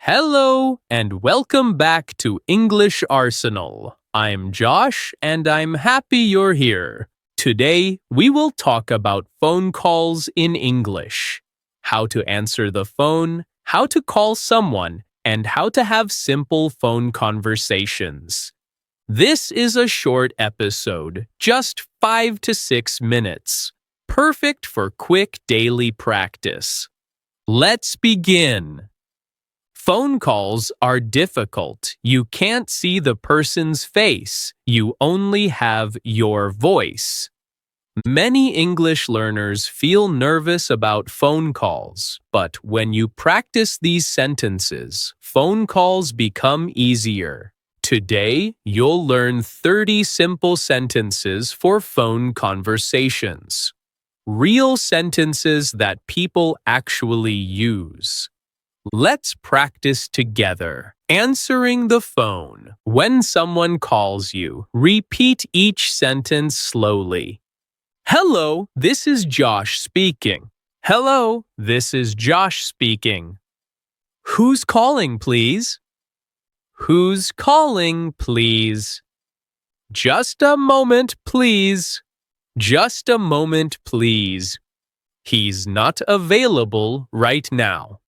Hello and welcome back to English Arsenal. I'm Josh and I'm happy you're here. Today, we will talk about phone calls in English. How to answer the phone, how to call someone, and how to have simple phone conversations. This is a short episode, just 5 to 6 minutes. Perfect for quick daily practice. Let's begin. Phone calls are difficult. You can't see the person's face. You only have your voice. Many English learners feel nervous about phone calls, but when you practice these sentences, phone calls become easier. Today, you'll learn 30 simple sentences for phone conversations. Real sentences that people actually use. Let's practice together. Answering the phone. When someone calls you, repeat each sentence slowly. Hello, this is Josh speaking. Hello, this is Josh speaking. Who's calling, please? Who's calling, please? Just a moment, please. Just a moment, please. He's not available right now.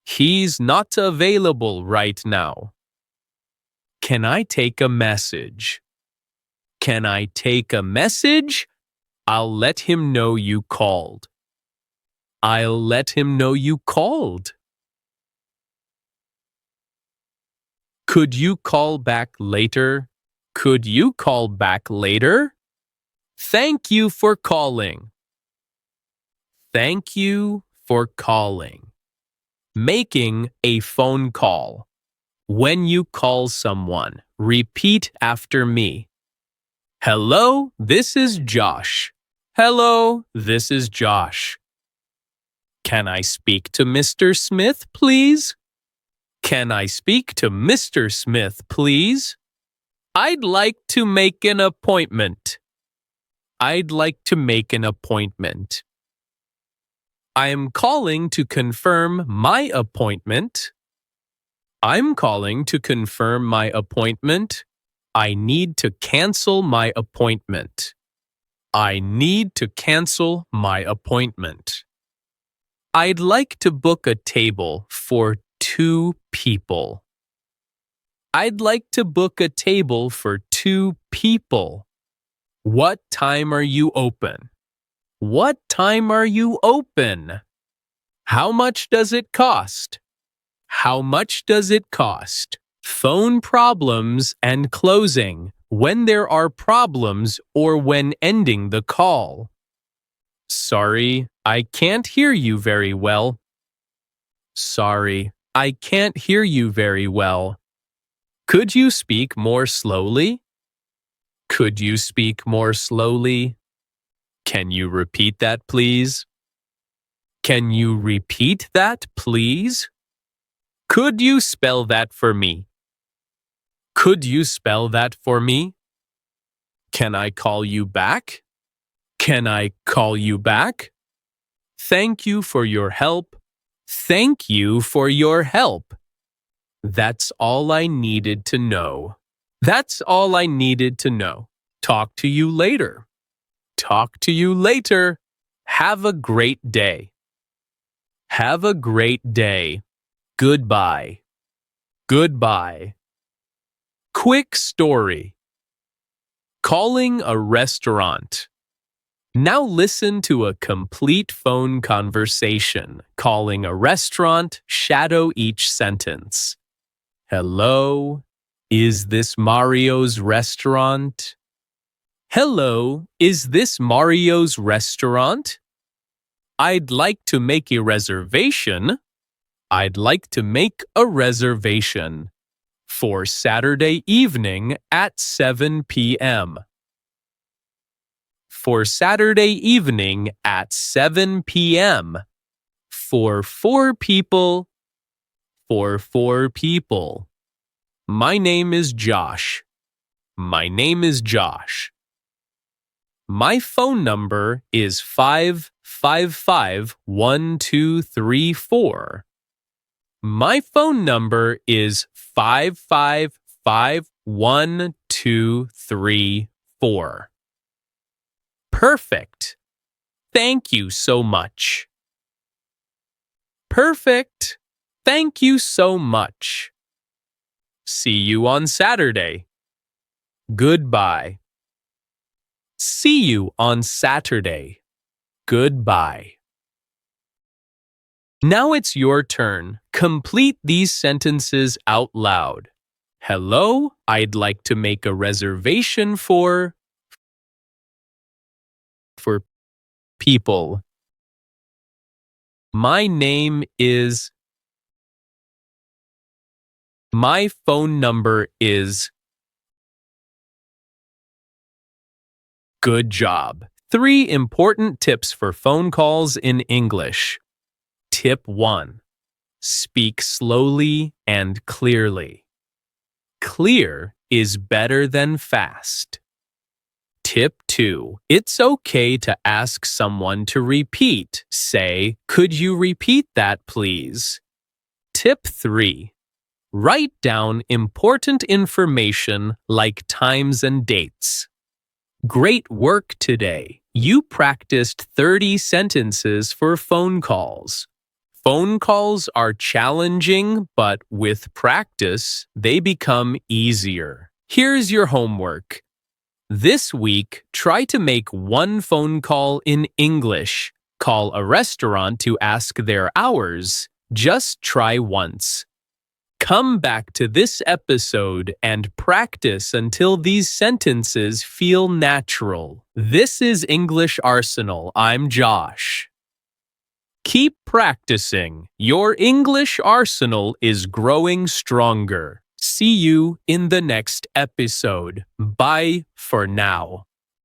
He's not available right now. Can I take a message? Can I take a message? I'll let him know you called. I'll let him know you called. Could you call back later? Could you call back later? Thank you for calling. Thank you for calling. Making a phone call. When you call someone, repeat after me. Hello, this is Josh. Hello, this is Josh. Can I speak to Mr. Smith, please? Can I speak to Mr. Smith, please? I'd like to make an appointment. I'd like to make an appointment. I am calling to confirm my appointment. I'm calling to confirm my appointment. I need to cancel my appointment. I need to cancel my appointment. I'd like to book a table for 2 people. I'd like to book a table for 2 people. What time are you open? What time are you open? How much does it cost? How much does it cost? Phone problems and closing. When there are problems or when ending the call. Sorry, I can't hear you very well. Sorry, I can't hear you very well. Could you speak more slowly? Could you speak more slowly? Can you repeat that, please? Can you repeat that, please? Could you spell that for me? Could you spell that for me? Can I call you back? Can I call you back? Thank you for your help. Thank you for your help. That's all I needed to know. That's all I needed to know. Talk to you later. Talk to you later. Have a great day. Have a great day. Goodbye. Goodbye. Quick story. Calling a restaurant. Now listen to a complete phone conversation. Calling a restaurant, shadow each sentence. Hello, is this Mario's restaurant? Hello, is this Mario's restaurant? I'd like to make a reservation. I'd like to make a reservation for Saturday evening at 7 p.m. For Saturday evening at 7 p.m. For 4 people. For 4 people. My name is Josh. My name is Josh. My phone number is 555-1234. My phone number is 5551234. Perfect. Thank you so much. Perfect. Thank you so much. See you on Saturday. Goodbye. See you on Saturday. Goodbye. Now it's your turn. Complete these sentences out loud. Hello, I'd like to make a reservation for people. My name is. My phone number is. Good job. 3 important tips for phone calls in English. Tip 1. Speak slowly and clearly. Clear is better than fast. Tip 2. It's okay to ask someone to repeat. Say, could you repeat that, please? Tip 3. Write down important information like times and dates. Great work today. You practiced 30 sentences for phone calls. Phone calls are challenging, but with practice, they become easier. Here's your homework. This week, try to make one phone call in English. Call a restaurant to ask their hours. Just try once. Come back to this episode and practice until these sentences feel natural. This is English Arsenal. I'm Josh. Keep practicing. Your English arsenal is growing stronger. See you in the next episode. Bye for now.